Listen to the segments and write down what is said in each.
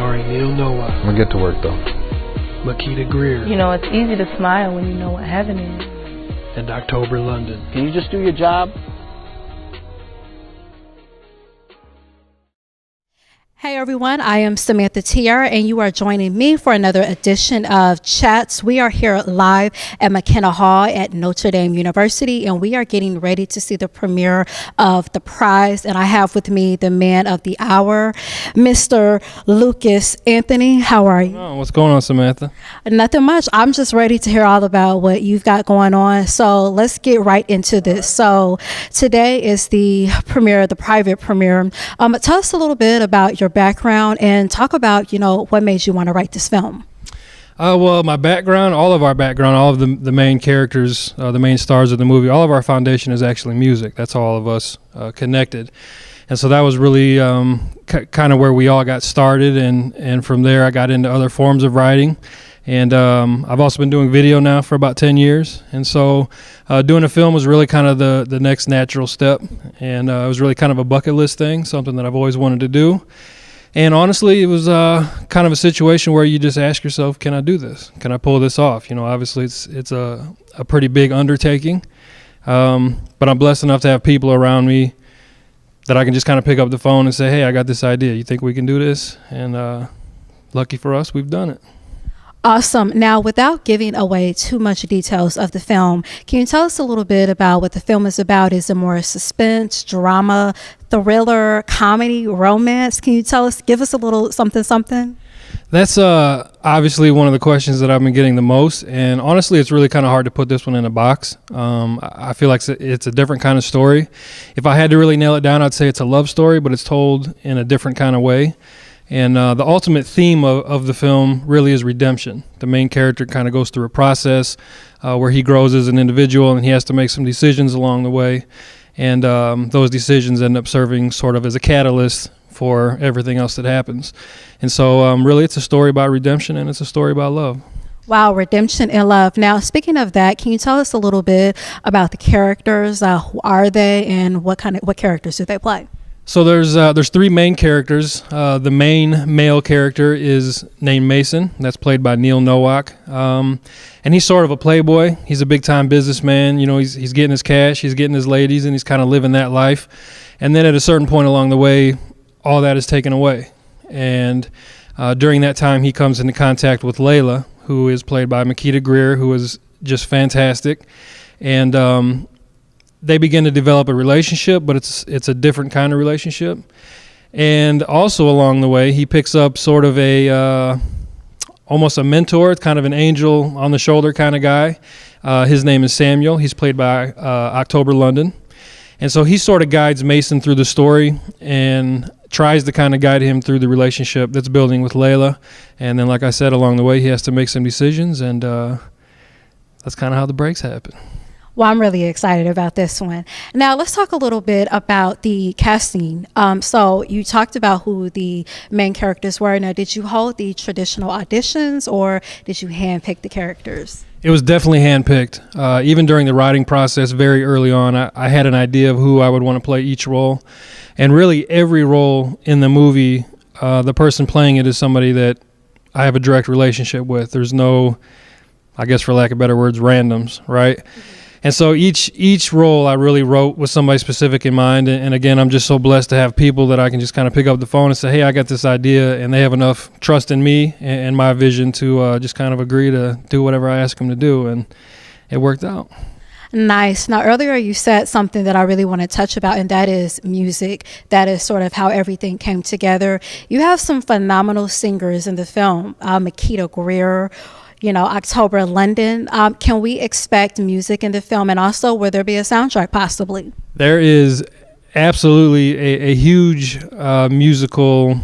starring Neal Nowak. I'm gonna get to work though. Makeda Grier. You know, it's easy to smile when you know what heaven is. And October London. Can you just do your job? Hey everyone, I am Samantha Tiara and you are joining me for another edition of CHATS. We are here live at McKenna Hall at Notre Dame University and we are getting ready to see the premiere of The Prize, and I have with me the man of the hour, Mr. Lucas Anthony. How are you? Oh, what's going on, Samantha? Nothing much. I'm just ready to hear all about what you've got going on. So let's get right into this. So today is the premiere, the private premiere. Tell us a little bit about your background and talk about, what made you want to write this film. Well, my background, all of the main characters, the main stars of the movie, all of our foundation is actually music. That's all of us connected. And so that was really kind of where we all got started. And from there, I got into other forms of writing. And I've also been doing video now for about 10 years. And so doing a film was really kind of the next natural step. And it was really kind of a bucket list thing, something that I've always wanted to do. And honestly, it was kind of a situation where you just ask yourself, can I do this? Can I pull this off? Obviously it's a pretty big undertaking, but I'm blessed enough to have people around me that I can just kind of pick up the phone and say, hey, I got this idea. You think we can do this? And lucky for us, we've done it. Awesome. Now, without giving away too much details of the film, can you tell us a little bit about what the film is about? Is it more suspense, drama, thriller, comedy, romance? Can you give us a little something? That's obviously one of the questions that I've been getting the most. And honestly, it's really kind of hard to put this one in a box. I feel like it's a different kind of story. If I had to really nail it down, I'd say it's a love story, but it's told in a different kind of way. And the ultimate theme of the film really is redemption. The main character kind of goes through a process where he grows as an individual and he has to make some decisions along the way. And those decisions end up serving sort of as a catalyst for everything else that happens. And so really it's a story about redemption and it's a story about love. Wow, redemption and love. Now, speaking of that, can you tell us a little bit about the characters? Who are they and what characters do they play? So there's three main characters. The main male character is named Mason. That's played by Neal Nowak. And he's sort of a playboy. He's a big-time businessman. He's getting his cash, he's getting his ladies, and he's kind of living that life. And then at a certain point along the way, all that is taken away. And during that time, he comes into contact with Layla, who is played by Makeda Grier, who is just fantastic. And they begin to develop a relationship, but it's a different kind of relationship. And also along the way, he picks up sort of almost a mentor, kind of an angel on the shoulder kind of guy. His name is Samuel. He's played by October London. And so he sort of guides Mason through the story and tries to kind of guide him through the relationship that's building with Layla. And then, like I said, along the way, he has to make some decisions, and that's kind of how the breaks happen. Well, I'm really excited about this one. Now, let's talk a little bit about the casting. So you talked about who the main characters were. Now, did you hold the traditional auditions or did you handpick the characters? It was definitely handpicked. Even during the writing process, very early on, I had an idea of who I would want to play each role. And really, every role in the movie, the person playing it is somebody that I have a direct relationship with. There's no, I guess for lack of better words, randoms, right? Mm-hmm. And so each role I really wrote with somebody specific in mind. And again, I'm just so blessed to have people that I can just kind of pick up the phone and say, hey, I got this idea. And they have enough trust in me and my vision to just kind of agree to do whatever I ask them to do. And it worked out. Nice. Now, earlier you said something that I really want to touch about, and that is music. That is sort of how everything came together. You have some phenomenal singers in the film, Makeda Grier, October London. Can we expect music in the film? And also, will there be a soundtrack possibly? There is absolutely a huge musical,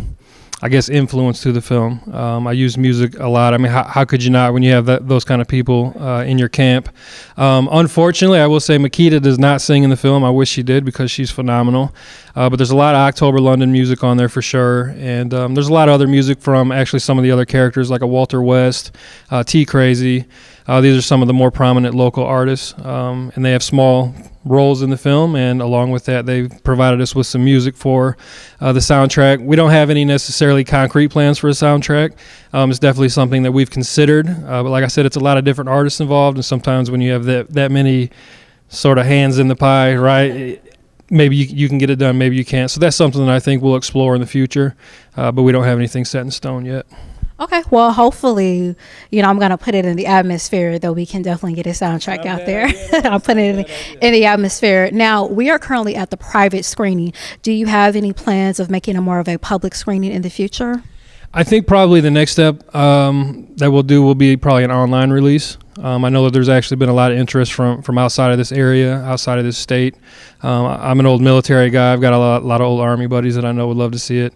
I guess, influence to the film. I use music a lot. I mean, how could you not when you have those kind of people in your camp? Unfortunately, I will say Makeda does not sing in the film. I wish she did because she's phenomenal. But there's a lot of October London music on there for sure. And there's a lot of other music from actually some of the other characters like a Walter West, T Crazy. These are some of the more prominent local artists, and they have small roles in the film, and along with that, they've provided us with some music for the soundtrack. We don't have any necessarily concrete plans for a soundtrack. It's definitely something that we've considered, but like I said, it's a lot of different artists involved, and sometimes when you have that many sort of hands in the pie, right, maybe you can get it done, maybe you can't. So that's something that I think we'll explore in the future, but we don't have anything set in stone yet. Okay, well, hopefully, I'm going to put it in the atmosphere, though we can definitely get a soundtrack out there. I'll put it in the atmosphere. Now, we are currently at the private screening. Do you have any plans of making it more of a public screening in the future? I think probably the next step that we'll do will be probably an online release. I know that there's actually been a lot of interest from outside of this area, outside of this state. I'm an old military guy. I've got a lot of old Army buddies that I know would love to see it.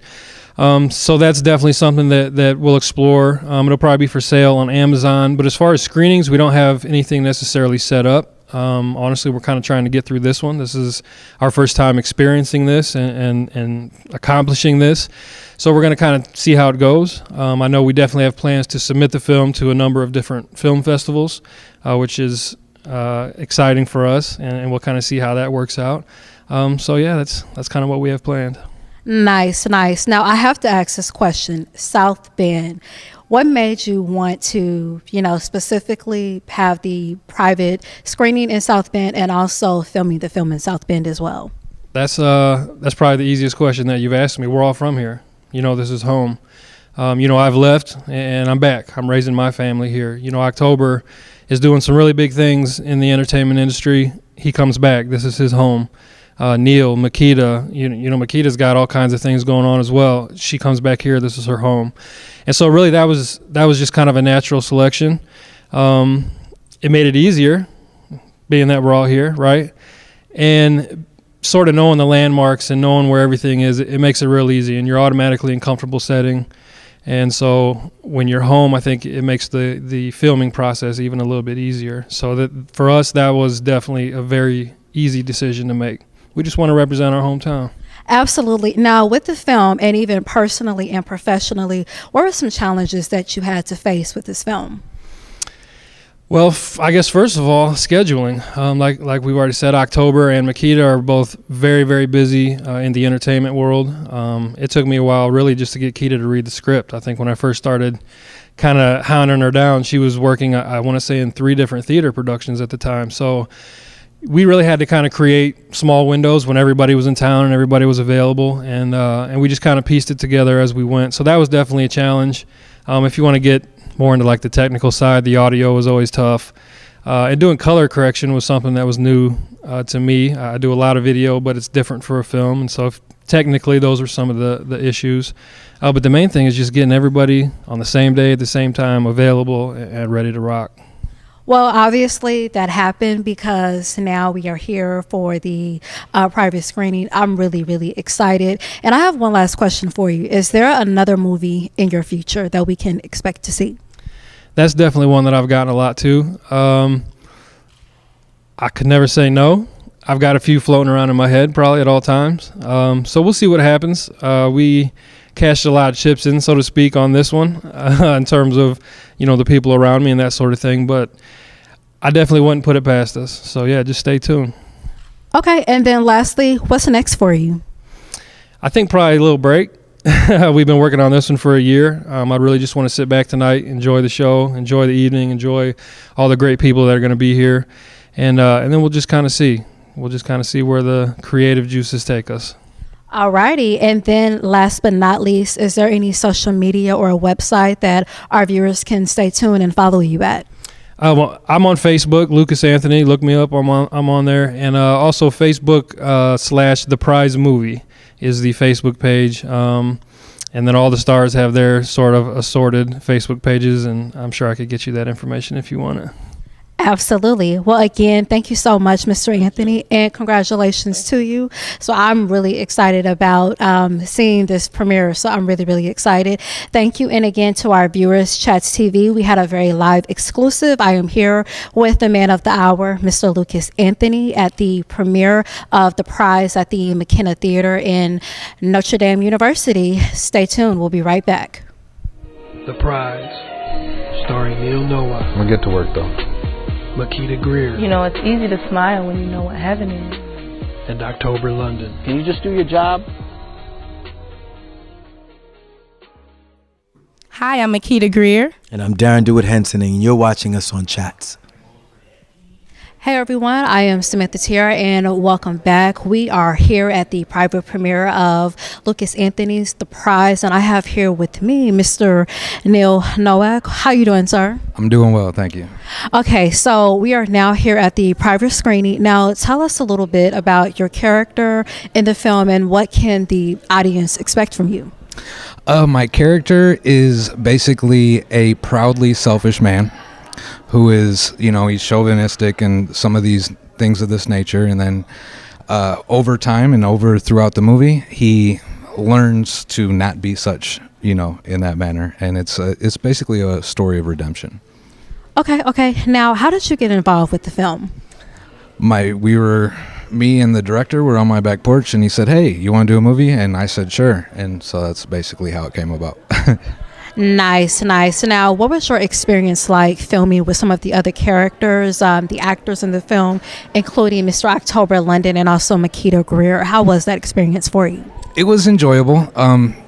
So that's definitely something that we'll explore. It'll probably be for sale on Amazon. But as far as screenings, we don't have anything necessarily set up. Honestly, we're kind of trying to get through this one. This is our first time experiencing this and accomplishing this. So we're going to kind of see how it goes. I know we definitely have plans to submit the film to a number of different film festivals, which is exciting for us, and we'll kind of see how that works out. So yeah, that's kind of what we have planned. Nice. Now, I have to ask this question. South Bend, what made you want to, specifically have the private screening in South Bend and also filming the film in South Bend as well? That's probably the easiest question that you've asked me. We're all from here. This is home. I've left and I'm back. I'm raising my family here. October is doing some really big things in the entertainment industry. He comes back. This is his home. Neal, Makeda, Makeda's got all kinds of things going on as well. She comes back here. This is her home. And so really that was just kind of a natural selection. It made it easier being that we're all here, right? And sort of knowing the landmarks and knowing where everything is, it makes it real easy, and you're automatically in comfortable setting. And so when you're home, I think it makes the filming process even a little bit easier. So that for us, that was definitely a very easy decision to make. We just want to represent our hometown. Absolutely. Now, with the film, and even personally and professionally, what were some challenges that you had to face with this film? Well, I guess first of all, scheduling. Like we've already said, October and Makeda are both very, very busy in the entertainment world. It took me a while really just to get Keda to read the script. I think when I first started kind of hounding her down, she was working, I want to say, in 3 different theater productions at the time. So we really had to kind of create small windows when everybody was in town and everybody was available, and we just kind of pieced it together as we went. So that was definitely a challenge. If you want to get more into like the technical side, the audio was always tough. And doing color correction was something that was new to me. I do a lot of video, but it's different for a film, and so technically those were some of the issues. But the main thing is just getting everybody on the same day at the same time, available and ready to rock. Well, obviously that happened because now we are here for the private screening. I'm really, really excited. And I have one last question for you. Is there another movie in your future that we can expect to see? That's definitely one that I've gotten a lot to. I could never say no. I've got a few floating around in my head probably at all times. So we'll see what happens. We cashed a lot of chips in, so to speak, on this one in terms of, the people around me and that sort of thing. But I definitely wouldn't put it past us. So, yeah, just stay tuned. Okay. And then lastly, what's next for you? I think probably a little break. We've been working on this one for a year. I really just want to sit back tonight, enjoy the show, enjoy the evening, enjoy all the great people that are going to be here. And then we'll just kind of see. We'll just kind of see where the creative juices take us. All righty. And then last but not least, is there any social media or a website that our viewers can stay tuned and follow you at? Well, I'm on Facebook, Lucas Anthony. Look me up. I'm on there. And also Facebook / The Prize Movie is the Facebook page. And then all the stars have their sort of assorted Facebook pages. And I'm sure I could get you that information if you want it. Absolutely. Well, again, thank you so much, Mr. Anthony, and congratulations to you. So I'm really excited about seeing this premiere. So I'm really, really excited. Thank you. And again, to our viewers, Chats TV, we had a very live exclusive. I am here with the man of the hour, Mr. Lucas Anthony, at the premiere of The Prize at the McKenna Theater in Notre Dame University. Stay tuned. We'll be right back. The Prize. starring Neal Nowak, I'm gonna get to work though. Makeda Grier, You know, it's easy to smile when you know what heaven is. and October London. Can you just do your job? Hi, I'm Makeda Grier. And I'm Darren Dewitt-Henson, and you're watching us on CHATS. Hey everyone, I am Samantha Tiara and welcome back. We are here at the private premiere of Lucas Anthony's The Prize, and I have here with me Mr. Neal Nowak. How you doing, sir? I'm doing well, thank you. Okay, so we are now here at the private screening. Now tell us a little bit about your character in the film and what can the audience expect from you? My character is basically a proudly selfish man who is, he's chauvinistic and some of these things of this nature. And then over time and throughout the movie, he learns to not be such, in that manner. And it's basically a story of redemption. Okay. Now, how did you get involved with the film? Me and the director were on my back porch, and he said, "Hey, you want to do a movie?" And I said, "Sure." And so that's basically how it came about. Nice. Now, what was your experience like filming with some of the other characters, the actors in the film, including Mr. October London and also Makeda Grier? How was that experience for you? It was enjoyable.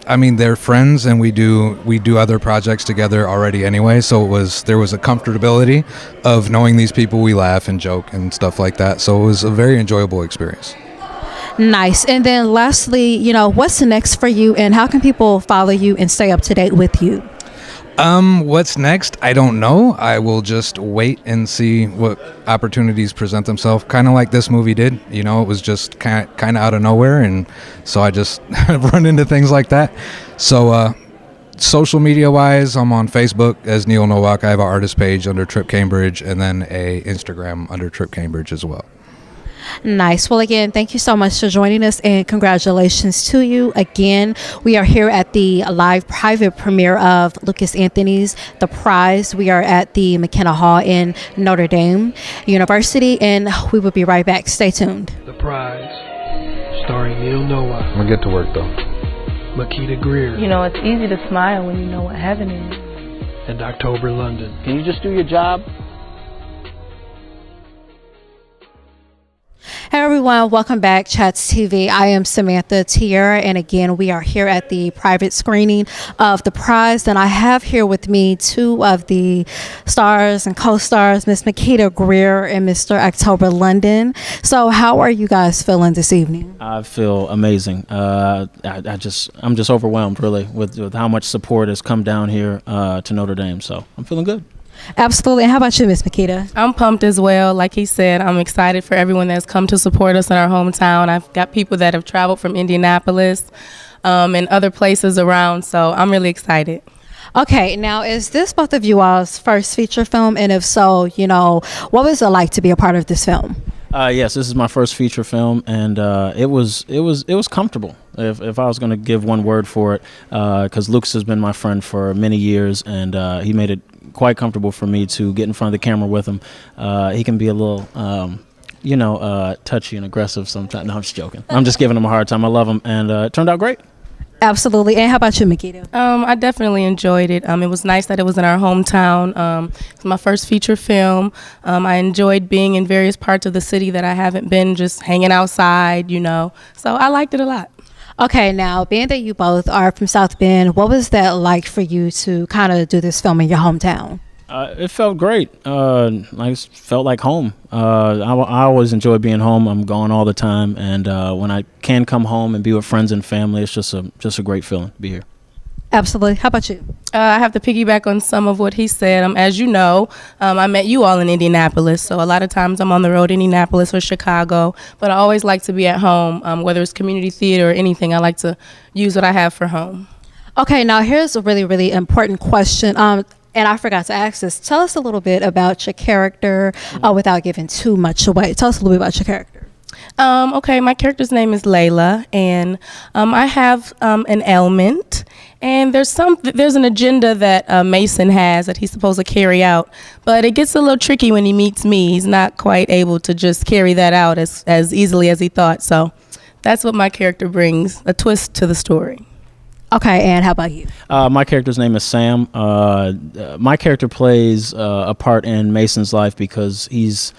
They're friends, and we do other projects together already anyway. So there was a comfortability of knowing these people. We laugh and joke and stuff like that. So it was a very enjoyable experience. Nice. And then lastly, what's next for you and how can people follow you and stay up to date with you? What's next? I don't know. I will just wait and see what opportunities present themselves. Kind of like this movie did. It was just kind of out of nowhere, and so I just run into things like that. So social media-wise, I'm on Facebook as Neal Nowak. I have an artist page under Trip Cambridge, and then a Instagram under Trip Cambridge as well. Nice. Well, again, thank you so much for joining us and congratulations to you. Again, we are here at the live private premiere of Lucas Anthony's The Prize. We are at the Makeda Hall in Notre Dame University, and we will be right back. Stay tuned. The Prize, starring Neal Nowak, I'm gonna get to work though. Makeda Grier, You know, it's easy to smile when you know what heaven is. and October London. Can you just do your job? Hey everyone, welcome back, Chats TV. I am Samantha Tiara, and again, we are here at the private screening of The Prize, and I have here with me two of the stars and co-stars, Miss Makeda Grier and Mr. October London. So how are you guys feeling this evening? I feel amazing. I'm just overwhelmed, really, with how much support has come down here to Notre Dame. So I'm feeling good. Absolutely. And how about you, Miss Makeda? I'm pumped as well. Like he said, I'm excited for everyone that's come to support us in our hometown. I've got people that have traveled from Indianapolis and other places around, so I'm really excited. Okay, now is this both of you all's first feature film? And if so, what was it like to be a part of this film? Yes, this is my first feature film, and it was comfortable. If I was going to give one word for it, because Lucas has been my friend for many years, and he made it quite comfortable for me to get in front of the camera with him. He can be a little, touchy and aggressive sometimes. No, I'm just joking. I'm just giving him a hard time. I love him, and it turned out great. Absolutely. And how about you, Makeda? I definitely enjoyed it. It was nice that it was in our hometown. It's my first feature film. I enjoyed being in various parts of the city that I haven't been, just hanging outside, So I liked it a lot. Okay, now, being that you both are from South Bend, what was that like for you to kind of do this film in your hometown? It felt great. I felt like home. I always enjoy being home. I'm gone all the time, and when I can come home and be with friends and family, it's just a great feeling to be here. Absolutely. How about you? I have to piggyback on some of what he said. As you know, I met you all in Indianapolis, so a lot of times I'm on the road in Indianapolis or Chicago, but I always like to be at home, whether it's community theater or anything. I like to use what I have for home. Okay, now here's a really, really important question. And I forgot to ask this. Tell us a little bit about your character without giving too much away. Tell us a little bit about your character. Okay, my character's name is Layla, and I have an ailment, and there's an agenda that Mason has that he's supposed to carry out, but it gets a little tricky when he meets me. He's not quite able to just carry that out as easily as he thought, so that's what my character brings, a twist to the story. Okay, and how about you? My character's name is Sam. My character plays a part in Mason's life because he's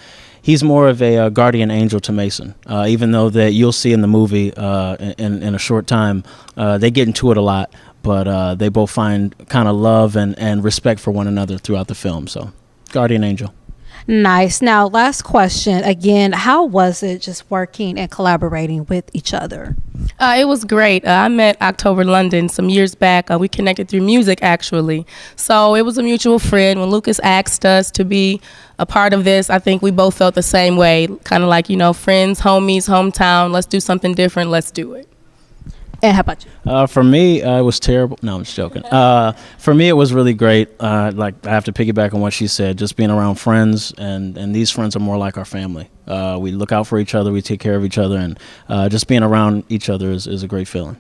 more of a guardian angel to Mason. Even though that you'll see in the movie in a short time, they get into it a lot, but they both find kind of love and respect for one another throughout the film. So, guardian angel. Nice. Now, last question. Again, how was it just working and collaborating with each other? It was great. I met October London some years back. We connected through music, actually. So it was a mutual friend. When Lucas asked us to be a part of this, I think we both felt the same way. Kind of like, friends, homies, hometown. Let's do something different. Let's do it. And how about you? For me, it was terrible. No, I'm just joking. For me, it was really great. Like I have to piggyback on what she said. Just being around friends, and these friends are more like our family. We look out for each other. We take care of each other, and just being around each other is a great feeling.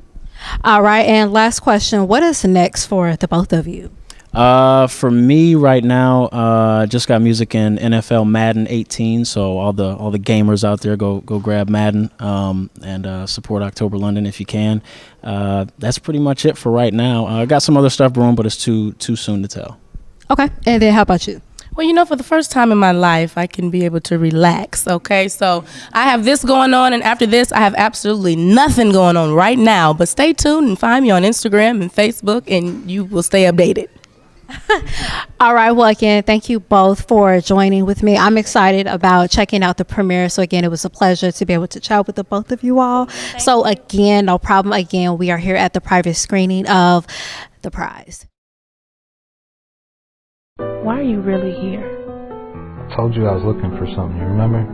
All right. And last question. What is next for the both of you? For me right now, just got music in NFL Madden 18. So all the gamers out there, go grab Madden and support October London if you can. That's pretty much it for right now. I got some other stuff brewing, but it's too soon to tell. Okay. And then how about you? Well, for the first time in my life, I can be able to relax, okay? So I have this going on, and after this, I have absolutely nothing going on right now. But stay tuned and find me on Instagram and Facebook, and you will stay updated. All right. Well, again, thank you both for joining with me. I'm excited about checking out the premiere. So, again, it was a pleasure to be able to chat with the both of you all. So, again, no problem. Again, we are here at the private screening of The Prize. Why are you really here? I told you I was looking for something, you remember?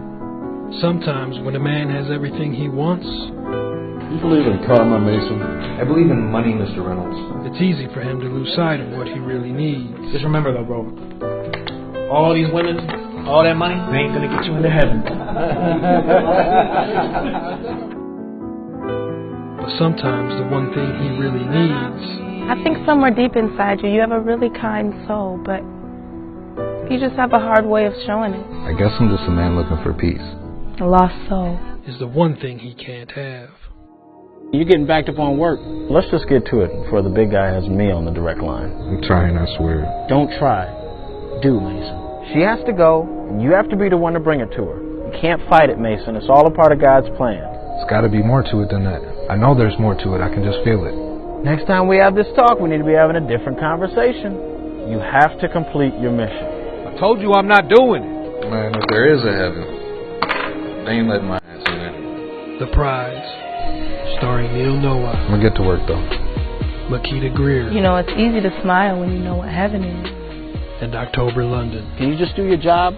Sometimes when a man has everything he wants, You believe in karma, Mason? I believe in money, Mr. Reynolds. it's easy for him to lose sight of what he really needs. Just remember though, bro, all these women, all that money, they ain't gonna get you into heaven. But sometimes the one thing he really needs, I think somewhere deep inside you have a really kind soul, but you just have a hard way of showing it. I guess I'm just a man looking for peace. A lost soul. is the one thing he can't have. You're getting backed up on work. Let's just get to it before the big guy has me on the direct line. I'm trying, I swear. Don't try. Do, Mason. She has to go, and you have to be the one to bring it to her. You can't fight it, Mason. It's all a part of God's plan. It's gotta be more to it than that. I know there's more to it, I can just feel it. Next time we have this talk, we need to be having a different conversation. You have to complete your mission. I told you I'm not doing it. Man, if there is a heaven, they ain't letting my ass in. The Prize, starring Neal Nowak. I'm gonna get to work though. Makeda Grier. It's easy to smile when you know what heaven is. And October London. Can you just do your job?